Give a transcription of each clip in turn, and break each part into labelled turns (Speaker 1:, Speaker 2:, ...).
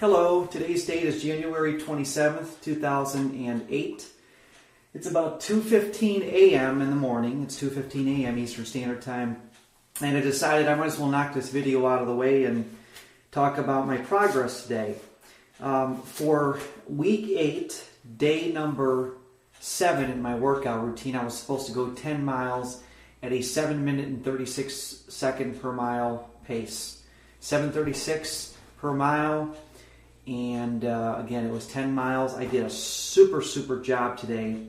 Speaker 1: Hello, today's date is January 27th, 2008. It's about 2:15 a.m. in the morning. It's 2:15 a.m. Eastern Standard Time. And I decided I might as well knock this video out of the way and talk about my progress today. For week 8, day number 7 in my workout routine, I was supposed to go 10 miles at a 7-minute and 36-second per mile pace. 7:36 per mile. And again, it was 10 miles. I did a super job today.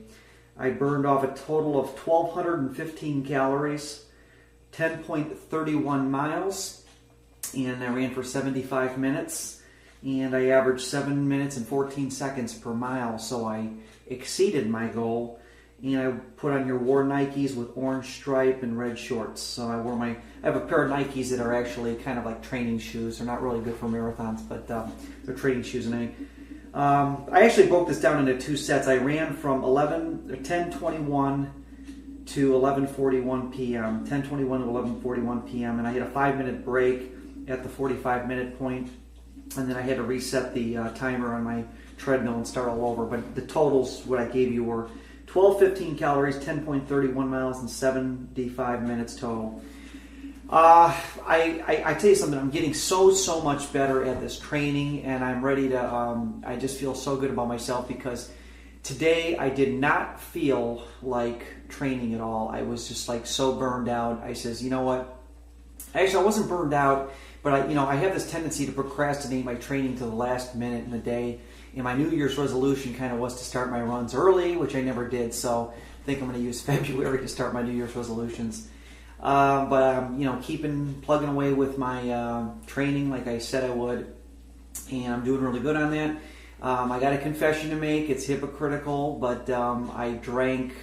Speaker 1: I burned off a total of 1,215 calories, 10.31 miles, and I ran for 75 minutes, and I averaged 7 minutes and 14 seconds per mile, so I exceeded my goal. And I put on your War Nikes with orange stripe and red shorts. So I have a pair of Nikes that are actually kind of like training shoes. They're not really good for marathons, but they're training shoes. And I actually broke this down into 2 sets. I ran from 10:21 to 11:41 p.m. 10:21 to 11:41 p.m. And I had a 5-minute break at the 45-minute point, and then I had to reset the timer on my treadmill and start all over. But the totals, what I gave you, were 1,215 calories, 10.31 miles, and 75 minutes total. I tell you something, I'm getting so much better at this training, and I'm ready to, I just feel so good about myself because today I did not feel like training at all. I was just like so burned out. I says, you know what? Actually, I wasn't burned out, but I have this tendency to procrastinate my training to the last minute in the day. And my New Year's resolution kind of was to start my runs early, which I never did. So I think I'm going to use February to start my New Year's resolutions. But I'm, plugging away with my training like I said I would, and I'm doing really good on that. I got a confession to make. It's hypocritical, but I drank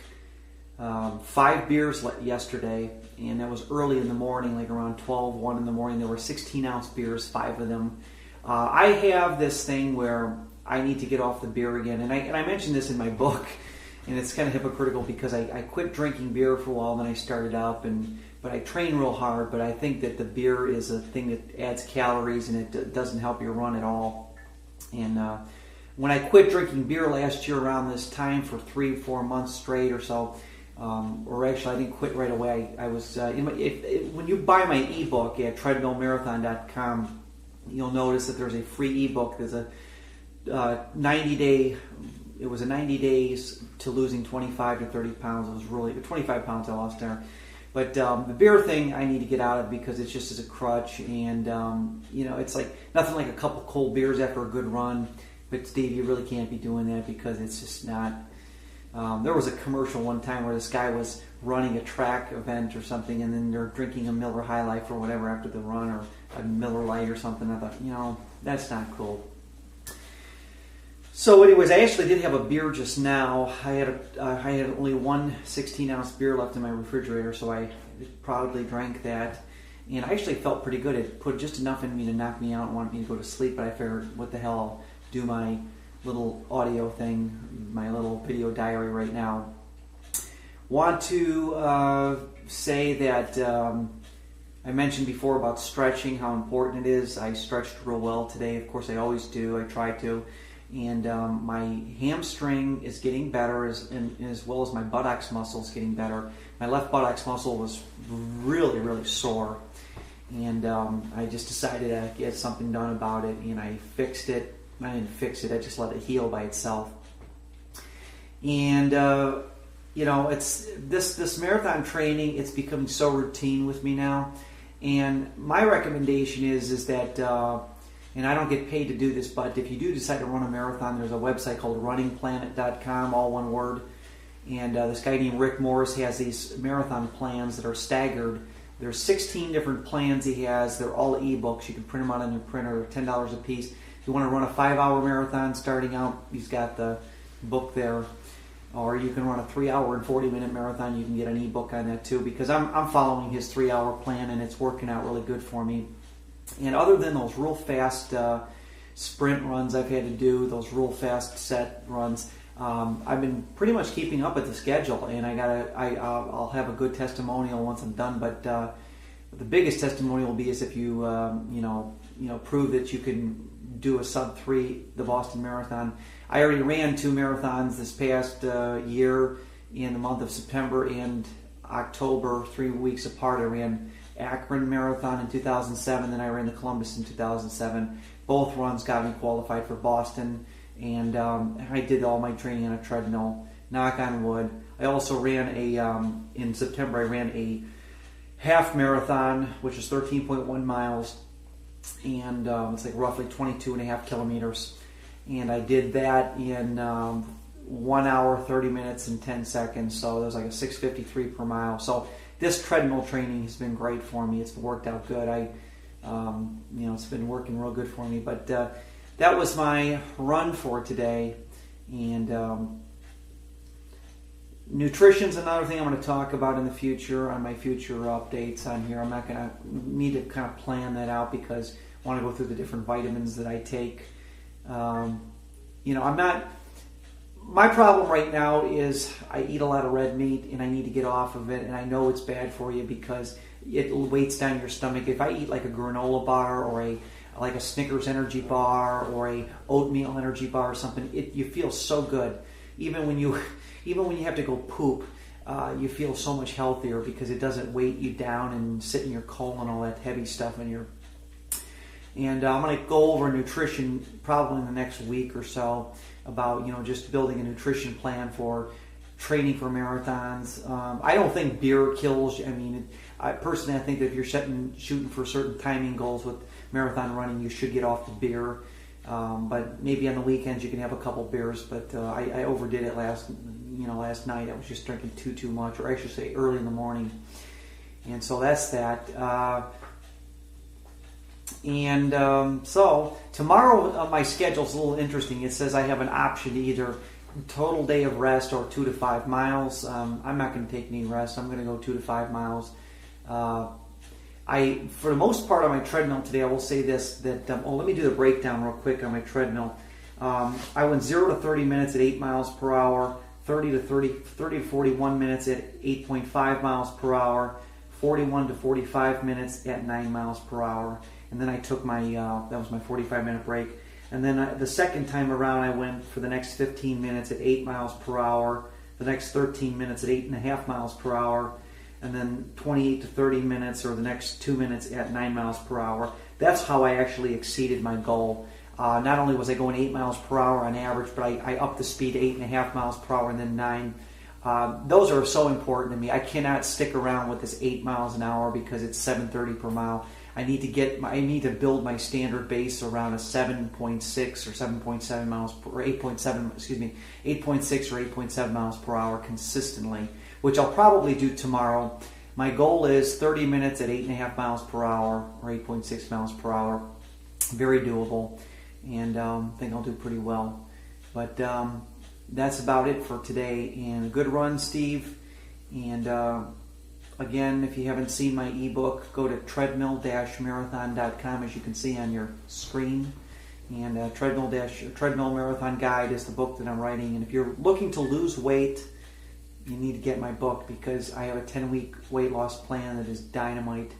Speaker 1: 5 beers yesterday, and that was early in the morning, like around 1 in the morning. There were 16-ounce beers, 5 of them. I have this thing where I need to get off the beer again, and I mentioned this in my book, and it's kind of hypocritical because I quit drinking beer for a while, then I started up, but I train real hard, but I think that the beer is a thing that adds calories and it doesn't help your run at all. And when I quit drinking beer last year around this time for 3-4 months straight or so, or actually I didn't quit right away. I was when you buy my ebook at treadmillmarathon.com, you'll notice that there's a free ebook. There's a 90 days to losing 25 to 30 pounds. It was really 25 pounds I lost there. But the beer thing I need to get out of because it's just as a crutch, and it's like nothing like a couple cold beers after a good run. But Steve, you really can't be doing that because it's just not. There was a commercial one time where this guy was running a track event or something, and then they're drinking a Miller High Life or whatever after the run, or a Miller Lite or something. I thought, that's not cool. So anyways, I actually did have a beer just now. I had only 1 16-ounce beer left in my refrigerator, so I proudly drank that. And I actually felt pretty good. It put just enough in me to knock me out and want me to go to sleep, but I figured, what the hell, I'll do my little audio thing, my little video diary right now. Want to say that I mentioned before about stretching, how important it is. I stretched real well today. Of course, I always do. I try to. And my hamstring is getting better, as well as my buttocks muscle is getting better. My left buttocks muscle was really sore, and I just decided to get something done about it, and I fixed it. I didn't fix it, I just let it heal by itself. And it's this marathon training, it's becoming so routine with me now. And my recommendation is that and I don't get paid to do this, but if you do decide to run a marathon, there's a website called runningplanet.com, all one word. And this guy named Rick Morris has these marathon plans that are staggered. There's 16 different plans he has. They're all ebooks. You can print them out on your printer, $10 a piece. If you want to run a 5-hour marathon starting out, he's got the book there. Or you can run a 3-hour and 40-minute marathon. You can get an ebook on that too, because I'm following his 3-hour plan, and it's working out really good for me. And other than those real fast sprint runs I've had to do, those real fast set runs, I've been pretty much keeping up with the schedule, and I'll have a good testimonial once I'm done. But the biggest testimonial will be is if you prove that you can do a sub-3, the Boston Marathon. I already ran 2 marathons this past year in the month of September and October, 3 weeks apart. I ran Akron Marathon in 2007, then I ran the Columbus in 2007. Both runs got me qualified for Boston, and I did all my training on a treadmill, knock on wood. I also ran in September, I ran a half marathon, which is 13.1 miles, and it's like roughly 22.5 kilometers. And I did that in 1 hour, 30 minutes, and 10 seconds. So that was like a 6:53 per mile. So this treadmill training has been great for me. It's worked out good. It's been working real good for me. But that was my run for today. And nutrition's another thing I'm going to talk about in the future on my future updates on here. I'm not going to need to kind of plan that out because I want to go through the different vitamins that I take. My problem right now is I eat a lot of red meat and I need to get off of it, and I know it's bad for you because it weights down your stomach. If I eat like a granola bar or like a Snickers energy bar or a oatmeal energy bar or something, you feel so good. Even when you have to go poop, you feel so much healthier because it doesn't weight you down and sit in your colon, all that heavy stuff in your. And I'm going to go over nutrition probably in the next week or so about just building a nutrition plan for training for marathons. I don't think beer kills you. I mean, I think that if you're shooting for certain timing goals with marathon running, you should get off the beer. But maybe on the weekends you can have a couple beers. But I overdid it last night. I was just drinking too much, or I should say early in the morning. And so that's that. So tomorrow my schedule's a little interesting. It says I have an option to either total day of rest or 2 to 5 miles. I'm not going to take any rest. I'm going to go 2 to 5 miles. For the most part on my treadmill today, I will say this, that let me do the breakdown real quick on my treadmill. I went 0 to 30 minutes at 8 miles per hour, 30 to 41 minutes at 8.5 miles per hour, 41 to 45 minutes at 9 miles per hour. And then I took that was my 45-minute break. And then the second time around, I went for the next 15 minutes at 8 miles per hour, the next 13 minutes at 8.5 miles per hour, and then 28 to 30 minutes, or the next 2 minutes at 9 miles per hour. That's how I actually exceeded my goal. Not only was I going 8 miles per hour on average, but I upped the speed to 8.5 miles per hour and then 9. Those are so important to me. I cannot stick around with this 8 miles an hour because it's 7:30 per mile. I need to build my standard base around a 7.6 or 7.7 miles or 8.6 or 8.7 miles per hour consistently, which I'll probably do tomorrow. My goal is 30 minutes at 8.5 miles per hour or 8.6 miles per hour. Very doable, and I think I'll do pretty well. But that's about it for today. And good run, Steve. And again, if you haven't seen my ebook, go to treadmill-marathon.com, as you can see on your screen. And Treadmill Marathon Guide is the book that I'm writing. And if you're looking to lose weight, you need to get my book because I have a 10-week weight loss plan that is dynamite.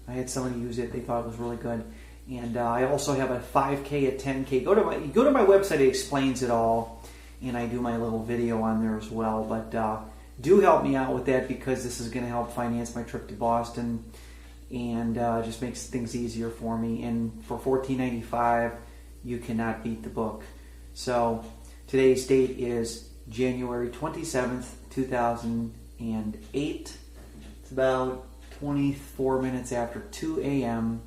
Speaker 1: I had somebody use it; they thought it was really good. And I also have a 5K, a 10K. Go to my website; it explains it all, and I do my little video on there as well. But do help me out with that because this is going to help finance my trip to Boston and just makes things easier for me. And for $14.95, you cannot beat the book. So today's date is January 27th, 2008. It's about 24 minutes after 2 a.m.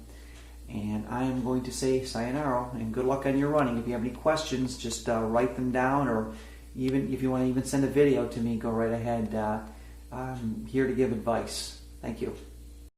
Speaker 1: And I am going to say sayonara and good luck on your running. If you have any questions, just write them down, or even if you want to even send a video to me, go right ahead. I'm here to give advice. Thank you.